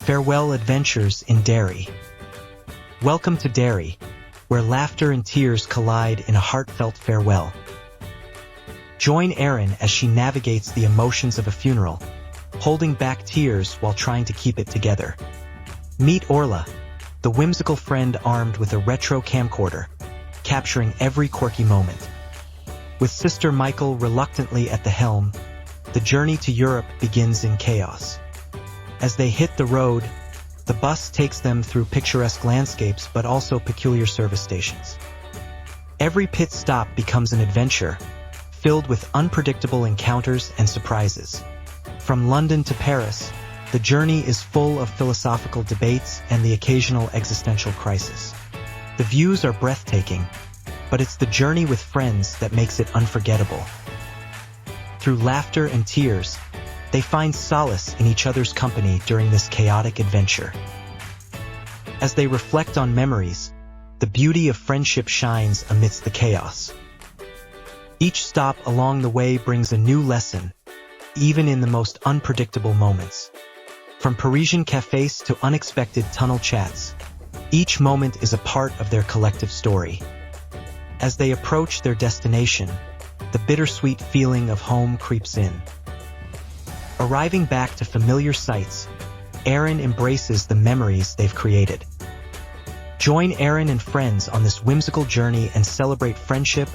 Farewell Adventures in Derry. Welcome to Derry, where laughter and tears collide in a heartfelt farewell. Join Erin as she navigates the emotions of a funeral, holding back tears while trying to keep it together. Meet Orla, the whimsical friend armed with a retro camcorder, capturing every quirky moment. With Sister Michael reluctantly at the helm, the journey to Europe begins in chaos. As they hit the road, the bus takes them through picturesque landscapes but also peculiar service stations. Every pit stop becomes an adventure, filled with unpredictable encounters and surprises. From London to Paris, the journey is full of philosophical debates and the occasional existential crisis. The views are breathtaking, but it's the journey with friends that makes it unforgettable. Through laughter and tears, they find solace in each other's company during this chaotic adventure. As they reflect on memories, the beauty of friendship shines amidst the chaos. Each stop along the way brings a new lesson, even in the most unpredictable moments. From Parisian cafes to unexpected tunnel chats, each moment is a part of their collective story. As they approach their destination, the bittersweet feeling of home creeps in. Arriving back to familiar sights, Erin embraces the memories they've created. Join Erin and friends on this whimsical journey and celebrate friendship,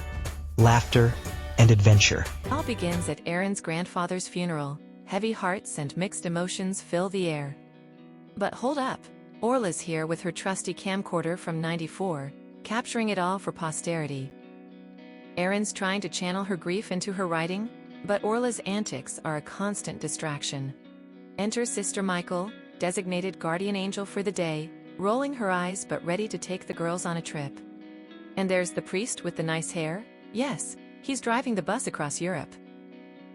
laughter, and adventure. It all begins at Erin's grandfather's funeral. Heavy hearts and mixed emotions fill the air. But hold up, Orla's here with her trusty camcorder from '94, capturing it all for posterity. Erin's trying to channel her grief into her writing, but Orla's antics are a constant distraction. Enter Sister Michael, designated guardian angel for the day, rolling her eyes but ready to take the girls on a trip. And there's the priest with the nice hair. Yes, he's driving the bus across Europe.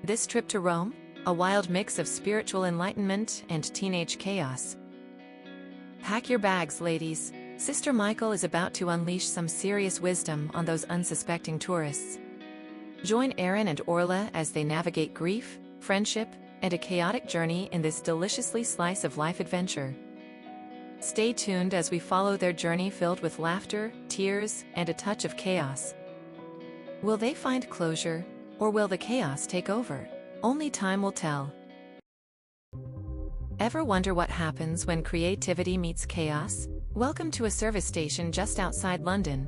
This trip to Rome? A wild mix of spiritual enlightenment and teenage chaos. Pack your bags, ladies. Sister Michael is about to unleash some serious wisdom on those unsuspecting tourists. Join Erin and Orla as they navigate grief, friendship, and a chaotic journey in this deliciously slice-of-life adventure. Stay tuned as we follow their journey filled with laughter, tears, and a touch of chaos. Will they find closure, or will the chaos take over? Only time will tell. Ever wonder what happens when creativity meets chaos? Welcome to a service station just outside London.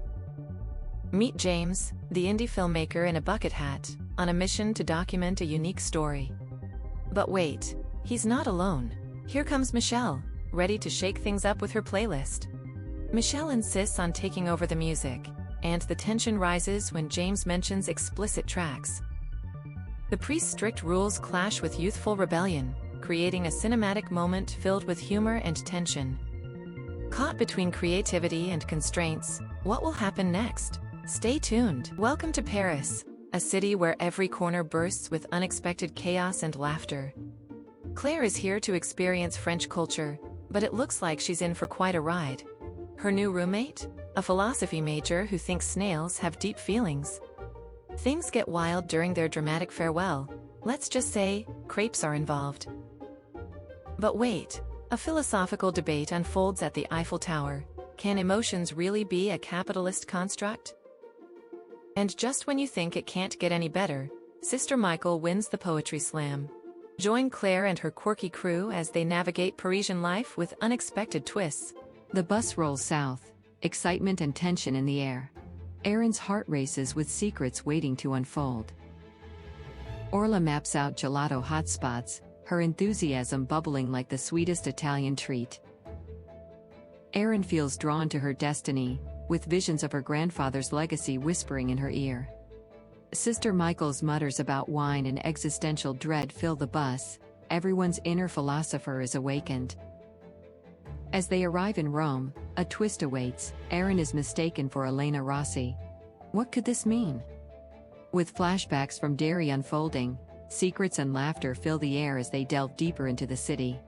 Meet James, the indie filmmaker in a bucket hat, on a mission to document a unique story. But wait, he's not alone. Here comes Michelle, ready to shake things up with her playlist. Michelle insists on taking over the music, and the tension rises when James mentions explicit tracks. The priest's strict rules clash with youthful rebellion, creating a cinematic moment filled with humor and tension. Caught between creativity and constraints, what will happen next? Stay tuned. Welcome to Paris, a city where every corner bursts with unexpected chaos and laughter. Claire is here to experience French culture, but it looks like she's in for quite a ride. Her new roommate? A philosophy major who thinks snails have deep feelings. Things get wild during their dramatic farewell. Let's just say, crepes are involved. But wait, a philosophical debate unfolds at the Eiffel Tower. Can emotions really be a capitalist construct? And just when you think it can't get any better, Sister Michael wins the poetry slam. Join Claire and her quirky crew as they navigate Parisian life with unexpected twists. The bus rolls south, excitement and tension in the air. Erin's heart races with secrets waiting to unfold. Orla maps out gelato hotspots, her enthusiasm bubbling like the sweetest Italian treat. Erin feels drawn to her destiny, with visions of her grandfather's legacy whispering in her ear. Sister Michael's mutters about wine and existential dread fill the bus. Everyone's inner philosopher is awakened. As they arrive in Rome, a twist awaits. Erin is mistaken for Elena Rossi. What could this mean? With flashbacks from Derry unfolding, secrets and laughter fill the air as they delve deeper into the city.